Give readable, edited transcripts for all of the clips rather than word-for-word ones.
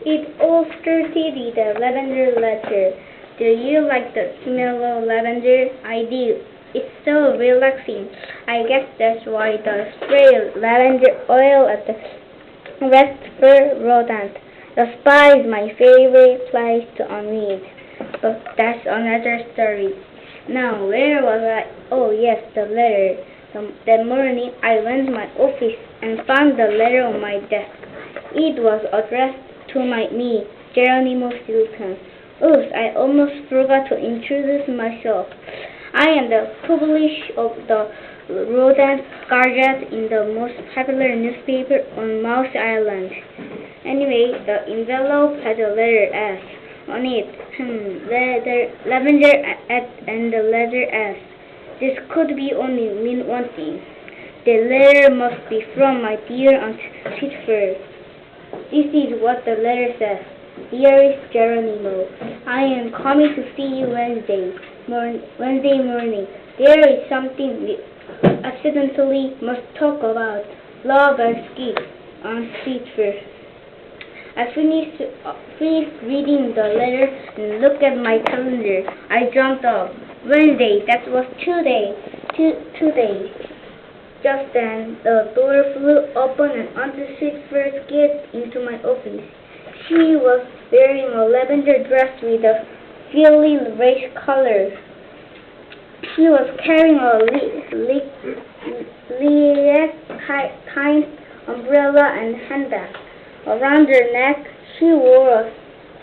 It all started with a lavender letter. Do you like the smell of lavender? I do. It's so relaxing. I guess that's why they spray lavender oil at the West for rodent. The spa is my favorite place to unwind. But that's another story. Now, where was I? Oh, yes, the letter. That morning, I went to my office and found the letter on my desk. It was addressed to me, Geronimo Stilton. Oops, I almost forgot to introduce myself. I am the publisher of the Rodent Gazette in the most popular newspaper on Mouse Island. Anyway, the envelope had a letter S on it. Lavender and the letter S. This could be only mean one thing. The letter must be from my dear Aunt Sweetfur. This is what the letter says. Dearest Geronimo, I am coming to see you Wednesday morning. There is something we accidentally must talk about. Love and skip, Aunt Sweetfur. I finished reading the letter and looked at my calendar. I jumped up. Wednesday, that was today. Just then, the door flew open and Aunt Sweetfur skipped into my office. She was wearing a lavender dress with a frilly lace collar. She was carrying a light umbrella and handbag. Around her neck, she wore a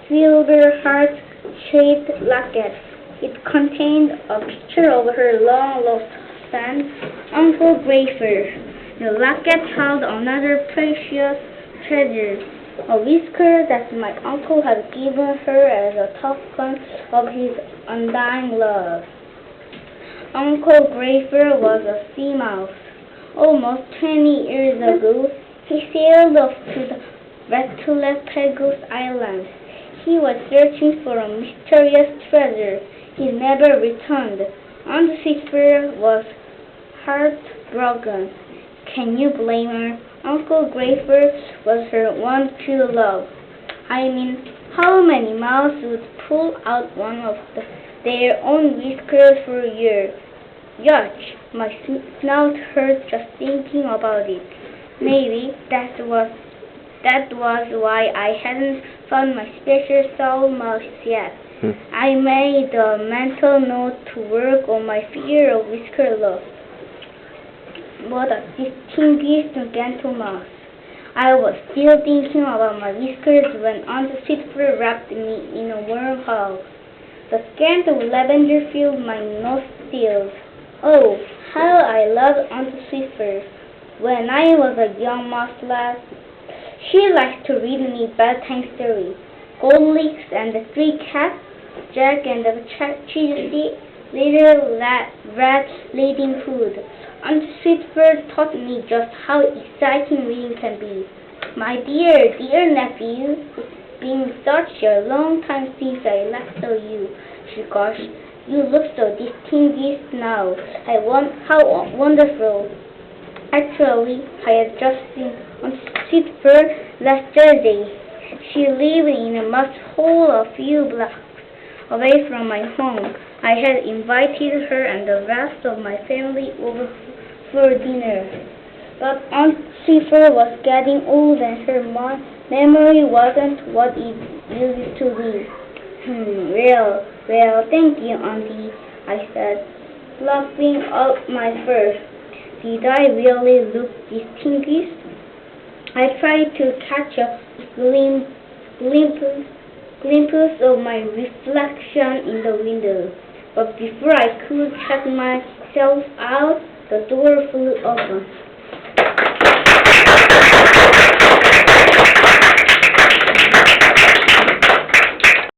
silver heart-shaped locket. It contained a picture of her long-lost son, Uncle Grayfur. The locket held another precious treasure, a whisker that my uncle had given her as a token of his undying love. Uncle Grayfur was a sea mouse. Almost 20 years ago, he sailed off to the Galapagos Islands. He was searching for a mysterious treasure. He never returned. Aunt Sweetfur was heartbroken. Can you blame her? Uncle Grayfur was her one true love. I mean, how many mouths would pull out one of their own whiskers for a year? Yuck! My snout hurt just thinking about it. Maybe that was why I hadn't found my special soul mouse yet. I made a mental note to work on my fear of whisker loss. What a distinguished gentle mouse. I was still thinking about my whiskers when Aunt Sweetfur wrapped me in a warm hug. The scent of lavender filled my nostrils. Oh, how I loved Aunt Sweetfur. When I was a young mouse lad, she liked to read me bedtime stories. Goldilocks and the Three Cats, Jack and the Cheesy Little Red Riding Hood. Aunt Sweetfur taught me just how exciting reading can be. My dear nephew, it's been such a long time since I last saw you. She gushed. You look so distinguished now. How wonderful. Actually, I had just seen Aunt Sweetfur last Thursday. She lived in a mud hole a few blocks away from my home. I had invited her and the rest of my family over for dinner. But Aunt Sweetfur was getting old and her memory wasn't what it used to be. Well, thank you, Auntie, I said, fluffing up my fur. Did I really look distinguished? I tried to catch a glimpse of my reflection in the window, but before I could check myself out, the door flew open.